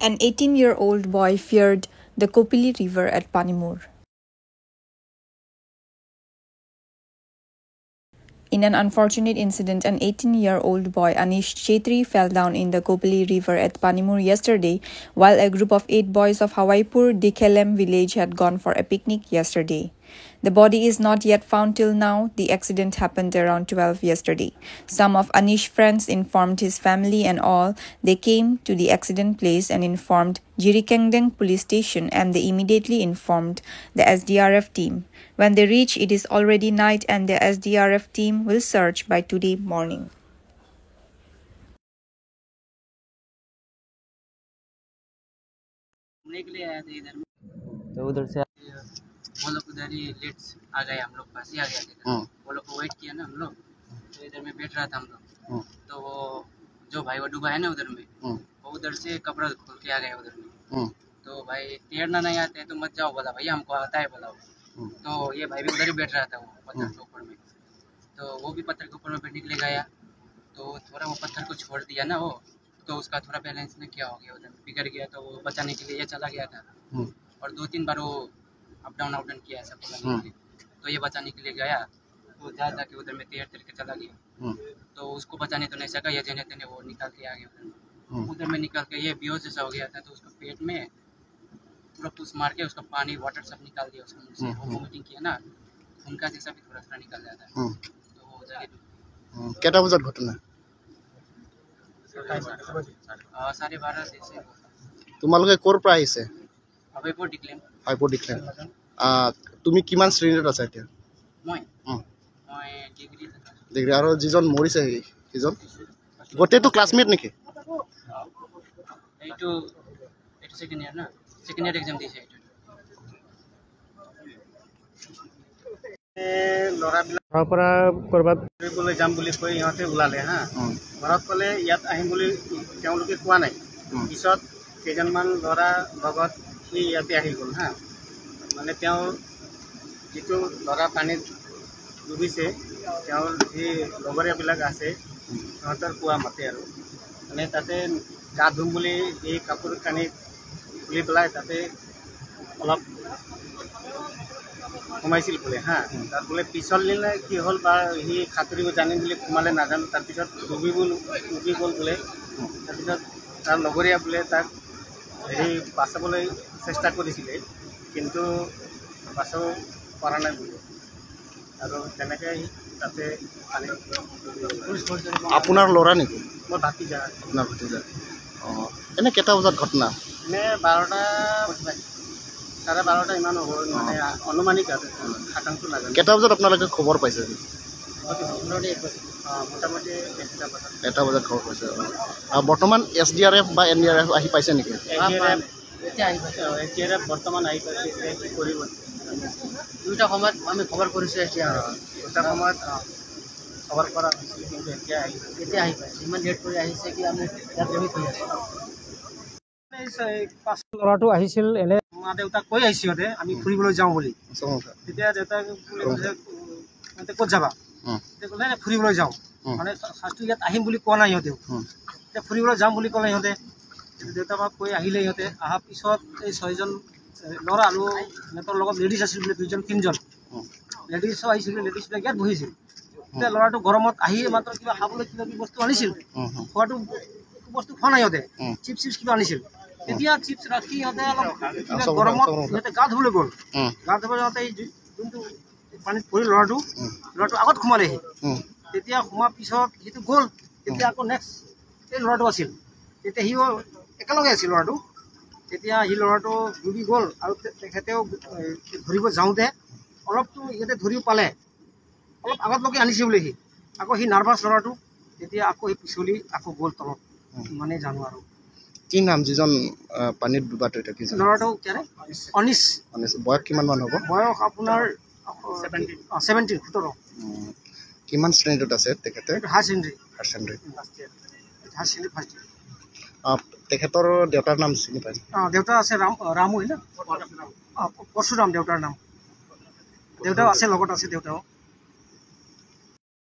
An 18-year-old boy feared the Kopili River at Panimur. In an unfortunate incident, an 18-year-old boy, Anish Chetri, fell down in the Kopili River at Panimur yesterday, while a group of 8 boys of Hawaipur Dikhelem village had gone for a picnic yesterday. The body is not yet found till now. The accident happened around 12 yesterday. Some of Anish's friends informed his family and all. They came to the accident place and informed Jirikengdeng police station, and they immediately informed the SDRF team. When they reach, it is already night and the SDRF team will search by today morning. तो उधर से वो लोग उधर ही late आ गए, हम लोग पास ही आ गए थे। वो लोग को वेट किया ना हम लोग, तो इधर में बैठ रहा था हम लोग। तो वो जो भाई वो डूबा है ना उधर में, वो उधर से कपड़ा खोल के आ गया उधर में। तो भाई तैरना नहीं आते तो मत जाओ बोला, भैया हमको आता है बोला। तो ये भाई भी उधर ही बैठ रहा था वो पत्थर के ऊपर में। तो वो भी पत्थर के ऊपर में बैठने के लिए गया, तो थोड़ा वो पत्थर को छोड़ दिया ना वो, तो उसका थोड़ा बैलेंस में क्या हो गया, उधर बिगड़ गया। तो वो बचाने के लिए ये चला गया था और 2-3 बार वो अप डाउन किया ऐसा बोला। तो ये बचाने के लिए गया, तो जाके उधर में तैर के चला गया। तो उसको बचाने तो नहीं सका, ये जने तेने वो निकाल के आ गया उधर में निकाल के। ये बेहोश जैसा हो गया था, तो उसको पेट में पूरा पुश मार के उसका पानी वाटर सब निकाल दिया उसका मुंह से। वो वोमिटिंग किया ना, उनका जैसा भी थोड़ा थोड़ा निकल जाता है। तो वो जगह केटा बजार घटना 12:30 से। তোমালোকে ক'ৰ পৰা আহিছে? হাৱাইপুৰ ডিক্লেম। হাৱাইপুৰ ডিক্লেম। তুমি কিমান শ্ৰেণীত আছা এতিয়া? মই ডিগ্ৰী ডিগ্ৰী। আৰু যিজন মৰিছে সিজন গোটেইটো ক্লাছমেট নেকি? এইটো সেকেন্ড ইয়াৰ না, সেকেন্ড ইয়াৰ এক্সাম দিছে। ল'ৰাবিলাক পৰা ক'ৰবাত ফুৰিবলৈ যাম বুলি কৈ ইহঁতে ওলালে হা। ঘৰত ক'লে ইয়াত আহিম বুলি তেওঁলোকে কোৱা নাই। পিছত কেইজনমান ল'ৰা লগত সি ইয়াতে আহি গ'ল হা। মানে তেওঁৰ যিটো ল'ৰা পানীত ডুবিছে, তেওঁৰ যি লগৰীয়াবিলাক আছে সিহঁতৰ কোৱা মতে আৰু মানে তাতে গা ধুম বুলি এই কাপোৰ কানি খুলি পেলাই তাতে অলপ সোমাইছিল বোলে হা। তাত বোলে পিছলি নে কি হ'ল বা সি সাঁতুৰিব জানিম বুলি সোমালে নাজানো। তাৰপিছত ডুবি গ'ল বোলে। তাৰপিছত তাৰ লগৰীয়া বোলে তাক বাচাবলৈ চেষ্টা কৰিছিলে, কিন্তু বাচাব পৰা নাই বোলে। আৰু তেনেকৈ তাতে আপোনাৰ ল'ৰা নেকি? মোৰ ভাতিজা। আপোনাৰ ভতিজা। অঁ, এনে কেইটা বজাত ঘটনা? এনে 12টা 12:30 ইমান হ'ব, মানে অনুমানিক আৰু শতাংশ নাজানো। কেইটা বজাত আপোনালোকে খবৰ পাইছে? মোটামুটি 1টা বজাত খবৰ পাইছে। বৰ্তমান SDRF বা NDRF আহি পাইছে নেকি? এতিয়া বৰ্তমান আহি পাইছে। কি কৰিব? 2টা সময়ত আমি খবৰ কৰিছোঁ। এতিয়া 2টা সময়ত খবৰ কৰা হৈছিল, কিন্তু এতিয়া আহি পাইছে। ইমান লেট কৰি আহিছে কি আমি ইয়াত ৰহি থৈ আছোঁ। ল'ৰাটো আহিছিল, এনে মা দেউতাক কৈ আহিছে সিহঁতে আমি ফুৰিবলৈ যাওঁ বুলি। তেতিয়া দেউতাক ক'ত যাবা? তেতিয়া ক'লে ফুৰিবলৈ যাওঁ। মানে ফাৰ্ষ্টটো ইয়াত আহিম বুলি কোৱা নাই সিহঁতেও, এতিয়া ফুৰিবলৈ যাম বুলি ক'লে সিহঁতে। দেউতাক কৈ আহিলে সিহঁতে। অহাৰ পিছত এই 6জন ল'ৰা আৰু সিহঁতৰ লগত লেডিজ আছিল বোলে 2-3জন। লেডিজো আহিছিল, লেডিজবিলাক ইয়াত বহিছিল। এতিয়া ল'ৰাটো গৰমত আহি মাত্ৰ কিবা খাবলৈ কিবা কিবি বস্তু আনিছিল। খোৱাটো বস্তু খোৱা নাই সিহঁতে, চিপছ কিবা আনিছিল। তেতিয়া চিপছ ৰাখি সিহঁতে অলপ গৰমত সিহঁতে গা ধুবলৈ গ'ল। গা ধুবলৈ যাওঁতে যোনটো পানীত পৰি ল'ৰাটো আগত সোমালেহি। তেতিয়া সোমোৱাৰ পিছত সিটো গ'ল। তেতিয়া আকৌ নেক্সট এই ল'ৰাটো আছিল, তেতিয়া সিও একেলগে আছিল ল'ৰাটো। তেতিয়া সি ল'ৰাটো ডুবি গ'ল আৰু তেখেতেও ধৰিব যাওঁতে অলপতো ইয়াতে ধৰিও পালে, অলপ আগতলৈকে আনিছে বোলে সি। আকৌ সি নাৰ্ভাছ ল'ৰাটো, তেতিয়া আকৌ সি পিছলি আকৌ গ'ল তলত। মানে জানো আৰু কি নাম যিজন পানীত ডুবাটো? এটা কি ল'ৰাটো অনিশ। বয়স কিমান মান হ'ব? বয়স আপোনাৰ 17। কিমান শ্ৰেণীত আছে তেখেতে? Higher secondary. তেখেতৰ দেউতাৰ নাম চিনি পাইছে? দেউতা আছে ৰামু, পৰশুৰাম দেউতাৰ নাম। দেউতাও আছে, লগত আছে দেউতাও।